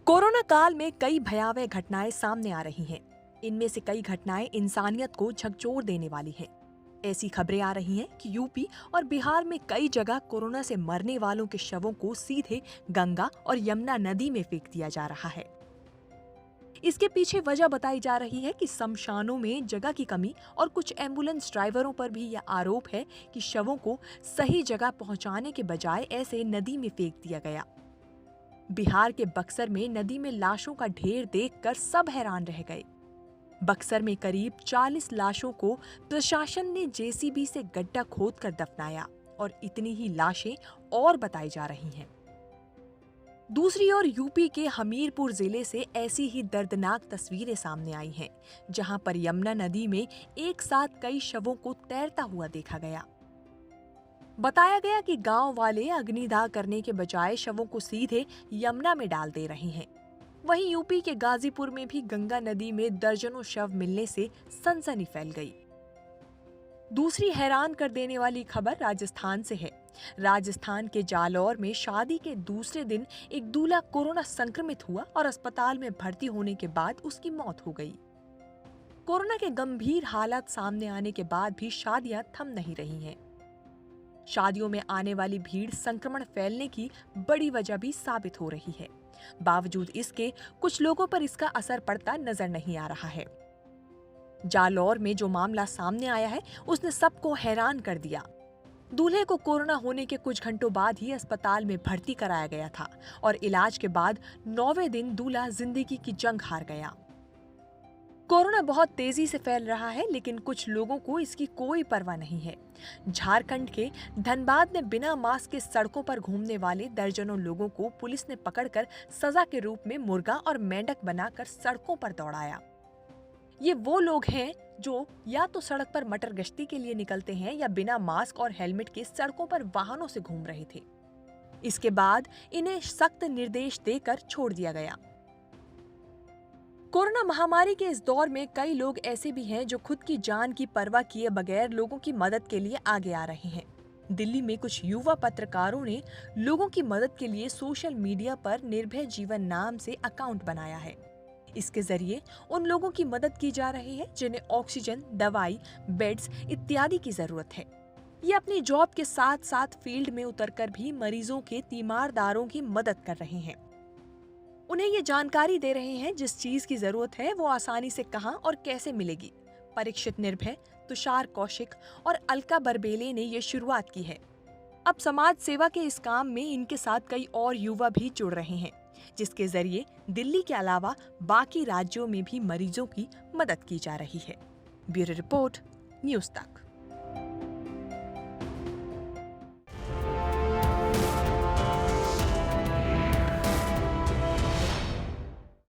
Corona काल में कई भयावह घटनाएं सामने आ रही हैं। इनमें से कई घटनाएं इंसानियत को झकझोर देने वाली हैं। ऐसी खबरें आ रही हैं कि यूपी और बिहार में कई जगह कोरोना से मरने वालों के शवों को सीधे गंगा और यमुना नदी में फेंक दिया जा रहा है। इसके पीछे वजह बताई जा रही है कि शमशानों में जगह की कमी और कुछ एम्बुलेंस ड्राइवरों पर भी यह आरोप है कि शवों को सही जगह पहुंचाने के बजाय ऐसे नदी में फेंक दिया गया। बिहार के बक्सर में नदी में लाशों का ढेर देखकर सब हैरान रह गए। बक्सर में करीब 40 लाशों को प्रशासन ने जेसीबी से गड्ढा खोदकर दफनाया और इतनी ही लाशें और बताई जा रही हैं। दूसरी ओर यूपी के हमीरपुर जिले से ऐसी ही दर्दनाक तस्वीरें सामने आई हैं, जहां पर यमुना नदी में एक साथ कई शवों को तैरता हुआ देखा गया। बताया गया कि गांव वाले अग्निदाह करने के बजाय शवों को सीधे यमुना में डाल दे रहे हैं। वहीं यूपी के गाजीपुर में भी गंगा नदी में दर्जनों शव मिलने से सनसनी फैल गई। दूसरी हैरान कर देने वाली खबर राजस्थान से है। राजस्थान के जालौर में शादी के दूसरे दिन एक दूल्हा कोरोना संक्रमित हुआ और अस्पताल में भर्ती होने के बाद उसकी मौत हो गई। कोरोना के गंभीर हालात सामने आने के बाद भी शादियां थम नहीं रही हैं। शादियों में आने वाली भीड़ संक्रमण फैलने की बड़ी वजह भी साबित हो रही है। बावजूद इसके कुछ लोगों पर इसका असर पड़ता नजर नहीं आ रहा है। जालौर में जो मामला सामने आया है उसने सबको हैरान कर दिया। दूल्हे को कोरोना होने के कुछ घंटों बाद ही अस्पताल में भर्ती कराया गया था और इलाज के बाद 9वें दिन दूल्हा जिंदगी की जंग हार गया। कोरोना बहुत तेजी से फैल रहा है, लेकिन कुछ लोगों को इसकी कोई परवाह नहीं है। झारखंड के धनबाद में बिना मास्क के सड़कों पर घूमने वाले दर्जनों लोगों को पुलिस ने पकड़कर सजा के रूप में मुर्गा और मेंढक बनाकर सड़कों पर दौड़ाया। ये वो लोग हैं जो या तो सड़क पर मटर गश्ती के लिए निकलते हैं या बिना मास्क और हेलमेट के सड़कों पर वाहनों से घूम रहे थे। इसके बाद इन्हें सख्त निर्देश देकर छोड़ दिया गया। कोरोना महामारी के इस दौर में कई लोग ऐसे भी हैं जो खुद की जान की परवाह किए बगैर लोगों की मदद के लिए आगे आ रहे हैं। दिल्ली में कुछ युवा पत्रकारों ने लोगों की मदद के लिए सोशल मीडिया पर निर्भय जीवन नाम से अकाउंट बनाया है। इसके जरिए उन लोगों की मदद की जा रही है जिन्हें ऑक्सीजन, दवाई, बेड्स इत्यादि की जरूरत है। ये अपनी जॉब के साथ साथ फील्ड में उतरकर भी मरीजों के तीमारदारों की मदद कर रहे हैं। उन्हें ये जानकारी दे रहे हैं जिस चीज की जरूरत है वो आसानी से कहां और कैसे मिलेगी। परीक्षित निर्भय, तुषार कौशिक और अलका बरबेले ने ये शुरुआत की है। अब समाज सेवा के इस काम में इनके साथ कई और युवा भी जुड़ रहे हैं, जिसके जरिए दिल्ली के अलावा बाकी राज्यों में भी मरीजों की मदद की जा रही है। ब्यूरो रिपोर्ट, न्यूज़ तक।